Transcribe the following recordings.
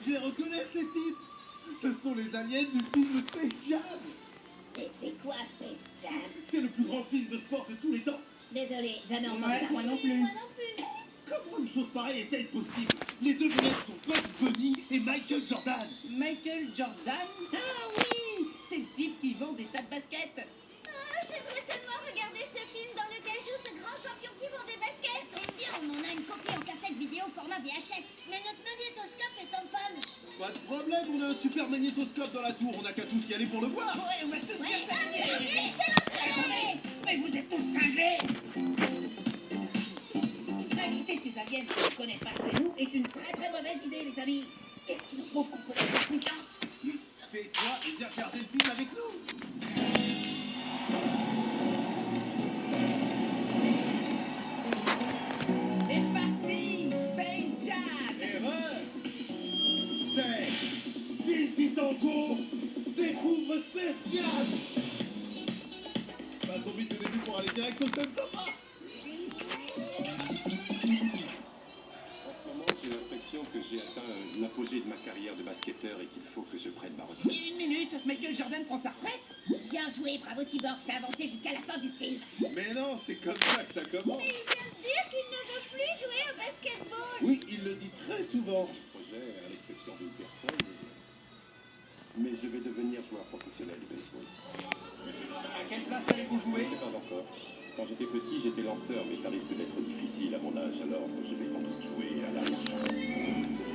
Je les reconnais, ces types. Ce sont les aliens du film Space Jam. Et c'est quoi Space Jam? C'est le plus grand film de sport de tous les temps. Désolé, jamais entendu Ouais, ça. moi non plus. Moi non plus. Comment une chose pareille est-elle possible? Les deux vedettes sont Bugs Bunny et Michael Jordan. Michael Jordan? Ah oui, c'est le type qui vend des tas de baskets. J'aimerais seulement regarder ce film dans lequel joue ce grand champion qui vend des baskets. Eh bien, on en a une copie en cassette vidéo format VHS. Mais notre magnétoscope est en panne. Pas de problème, on a un super magnétoscope dans la tour. On n'a qu'à tous y aller pour le voir. Ouais, on va tous Ouais, faire ça. allez, Mais vous êtes tous cinglés. Inviter ces aliens qu'on ne connaît pas chez nous est une très très mauvaise idée, les amis. Qu'est-ce qu'il faut pour qu'on ait confiance? Fais-toi et viens regarder le film avec nous. C'est parti, Space Jam. Erreur. C'est Phil Tango découvre Space Jam. Passons vite au début pour aller direct au scène sympa. En ce moment, j'ai l'impression que j'ai atteint l'apogée de ma carrière de basketteur et qu'il faut que je prenne ma retraite. Une minute, Michael Jordan prend sa retraite. Bien joué, bravo Cyborg, t'as avancé jusqu'à la fin du film. Mais non, c'est comme ça que ça commence. Il vient de dire qu'il ne veut plus jouer au basketball. Oui, il le dit très souvent. Projet, à l'exception d'une personne, mais je vais devenir joueur professionnel de baseball. À quelle place allez-vous Je ne sais pas encore. Quand j'étais petit, j'étais lanceur, mais ça risque d'être difficile à mon âge, alors je vais sans doute jouer à l'arrière-champ.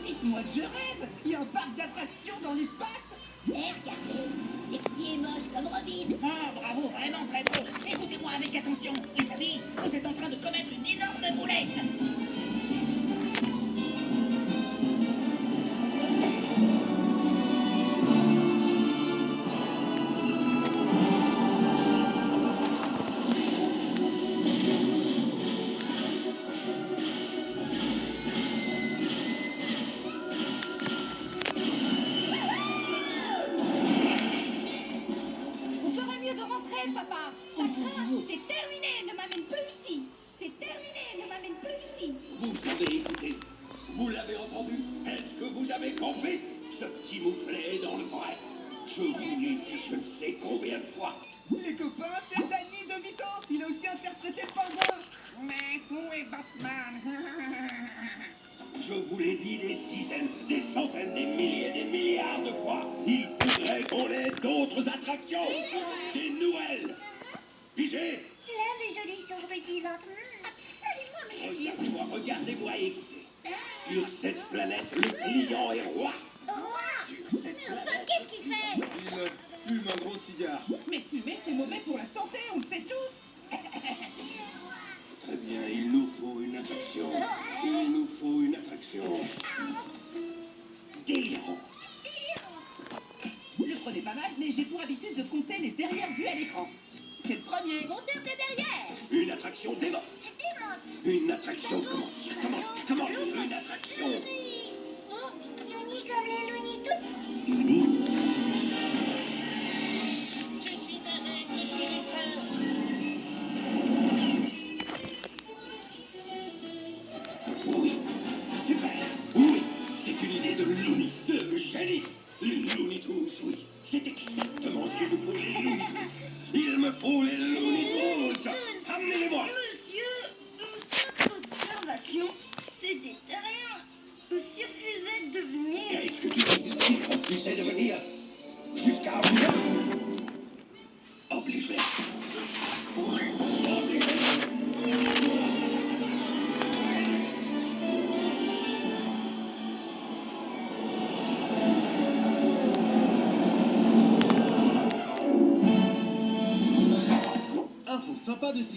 Dites-moi que je rêve. Il y a un parc d'attractions dans l'espace. Eh, regardez, c'est petit et moche comme Robin. Ah, bravo, vraiment très beau. Écoutez-moi avec attention. Les amis, vous êtes en train de commettre une énorme boulette. On fera mieux de rentrer, papa. Ça craint, c'est terminé, ne m'amène plus ici. C'est terminé, ne m'amène plus ici. Vous avez écouté, vous l'avez entendu. Est-ce que vous avez compris? Ce petit mouflet est dans le vrai. Je vous l'ai dit je ne sais combien de fois. Les copains, c'est Danny DeVito. Il a aussi interprété le pingouin. Mais où est Batman? Je vous l'ai dit des dizaines, des centaines, des milliers, des milliards de fois. Il faudrait qu'on ait d'autres attractions. Des nouvelles. Pigé? Plein de jolies choses bêtisantes. Absolument, monsieur. Regardez-moi et écoutez. Sur cette planète, le client est roi. Roi. Sur cette planète. Qu'est-ce qu'il fait? Il fume un gros cigare. Mais fumer, c'est mauvais pour la santé, on le sait tous. Très bien, il nous faut une attraction. Il nous faut une attraction. Délirant. Le prenez pas mal, mais j'ai pour habitude de compter les derrière-vues à l'écran. C'est le premier. Monteur de derrière. Une attraction dément. Une attraction comment une attraction Oh, Johnny comme les Looney Tunes. unique. Je suis un individu.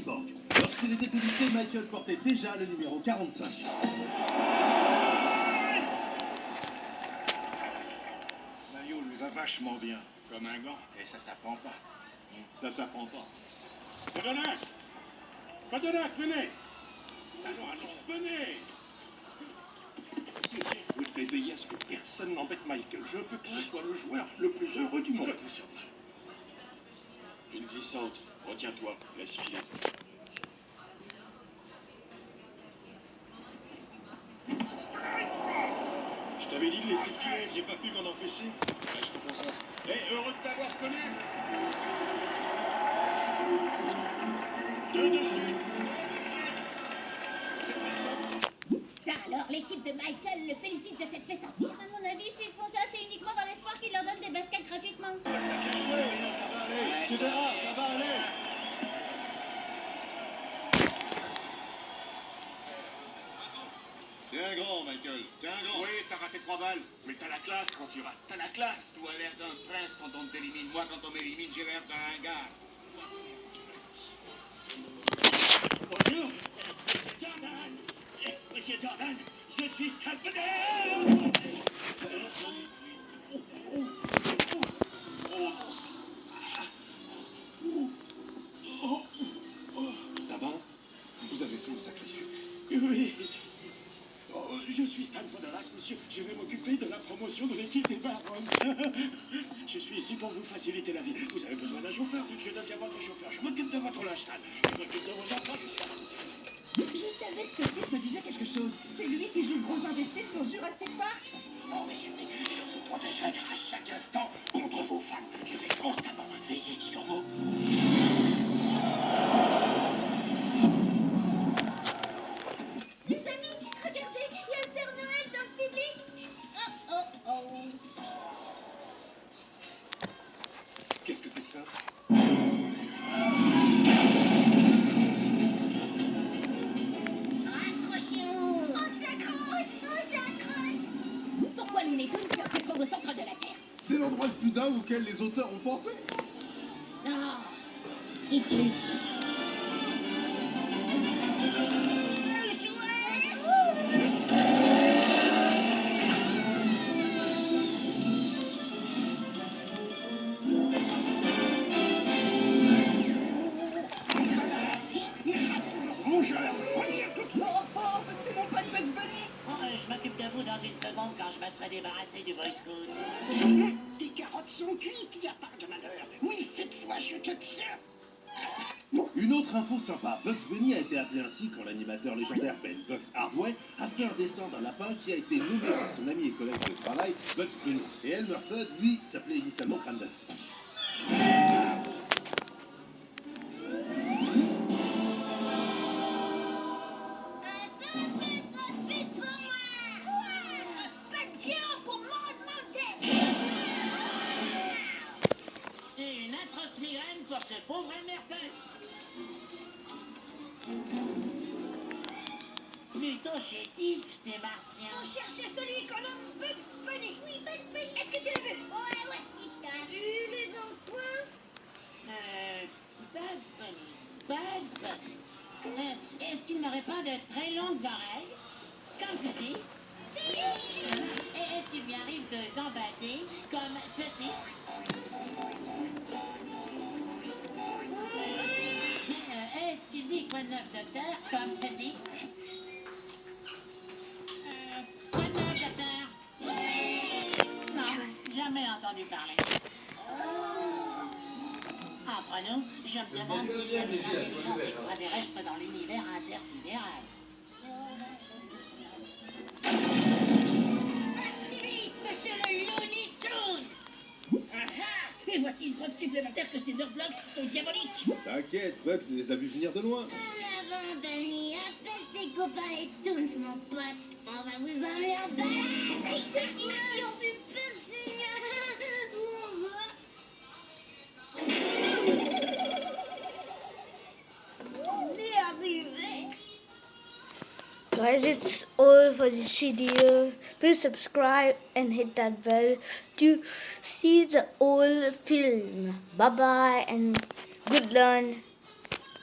cyborg. Lorsqu'il était au lycée, Michael portait déjà le numéro 45. Le maillot lui va vachement bien. Comme un gant, et ça s'apprend pas. Ça s'apprend pas. Padonac! Padonac, venez! Allons, venez! Vous devez veiller à ce que personne n'embête Michael. Je veux que ce soit le joueur le plus heureux du monde. Une glissante. Retiens-toi, laisse filer. Je t'avais dit de laisser filer, j'ai pas pu m'en empêcher. Je comprends ça. Eh, heureux de t'avoir connu. Deux de chute. Ça alors, l'équipe de Michael le félicite de s'être fait sortir. À mon avis, s'ils font ça, c'est uniquement dans l'espoir qu'ils leur donnent des baskets gratuitement. Ça va aller, tu verras, ça va aller. T'es un grand, Michael, t'es un grand. Oui, t'as raté 3 balles, mais t'as la classe quand tu rates. T'as la classe. Tu as l'air d'un prince quand on t'élimine. Moi, quand on m'élimine, j'ai l'air d'un gars. Bonjour, Monsieur Jordan. Monsieur Jordan, je suis Stalfeder. Ça va? Vous avez fait une sacrée chute. Oui. Oh, je suis Stan Podolak, monsieur. Je vais m'occuper de la promotion de l'équipe des Barons. Je suis ici pour vous faciliter la vie. Vous avez besoin d'un chauffeur. Je deviens votre chauffeur. Je m'occupe de votre linge sale. Je m'occupe de vos enfants. Je suis à votre service. Je savais que ce type me disait quelque chose. C'est lui qui joue le gros imbécile dans Jurassic Park. Non, mais je vous protégerai à chaque instant contre vos femmes. Je vais constamment veiller sur vous. Les amis, regardez, il y a le Père Noël dans le public. Oh, oh, oh. Qu'est-ce que c'est que ça? Accrochez-vous. On s'accroche, on s'accroche. Pourquoi Looney Tunes se trouve au centre de la Terre? C'est l'endroit le plus dingue auquel les auteurs ont pensé. Non, si tu le dis. Oh, c'est mon pote Bugs Bunny. Je m'occupe de vous dans une seconde quand je me serai débarrassé du Boy Scout. Tes carottes sont cuites, il n'y a pas de malheur. Oui, cette fois, je te tiens. Une autre info sympa, Bugs Bunny a été appelé ainsi quand l'animateur légendaire Ben Bugs Hardway a fait redescendre un lapin qui a été nommé par son ami et collègue de travail Bugs Bunny. Et Elmer Fudd, lui, s'appelait initialement Crandall. Et une atroce migraine pour ce pauvre Emerton. Plutôt chétif, ces martiens. On cherchait celui qu'on nomme Bugs Bunny. Oui, Bugs Bunny. Est-ce que tu l'as vu? Ouais, ouais, tu l'es dans quoi? Bugs Bunny. Bugs Bunny. Est-ce qu'il n'aurait pas de très longues oreilles? Comme ceci. Et est-ce qu'il lui arrive de gambader comme ceci? Est-ce qu'il dit quoi de neuf, docteur, comme ceci? Quoi de neuf, docteur? Non, jamais entendu parler. Entre nous, je me demande s'il y a des intelligences extraterrestres dans l'univers intersidéral. Vite, monsieur le Looney Tunes! Et voici une preuve supplémentaire que ces Nerdblocks sont diaboliques. T'inquiète, Bugs les a vus venir de loin. En avant, Bunny, appelle tes copains et Toons, mon pote. On va vous emmener en balade. Exactement. Ils ont fait peur, Seigneur. On est arrivé. Guys, it's all for this video. Please subscribe and hit that bell to see the whole film. Bye bye and good luck.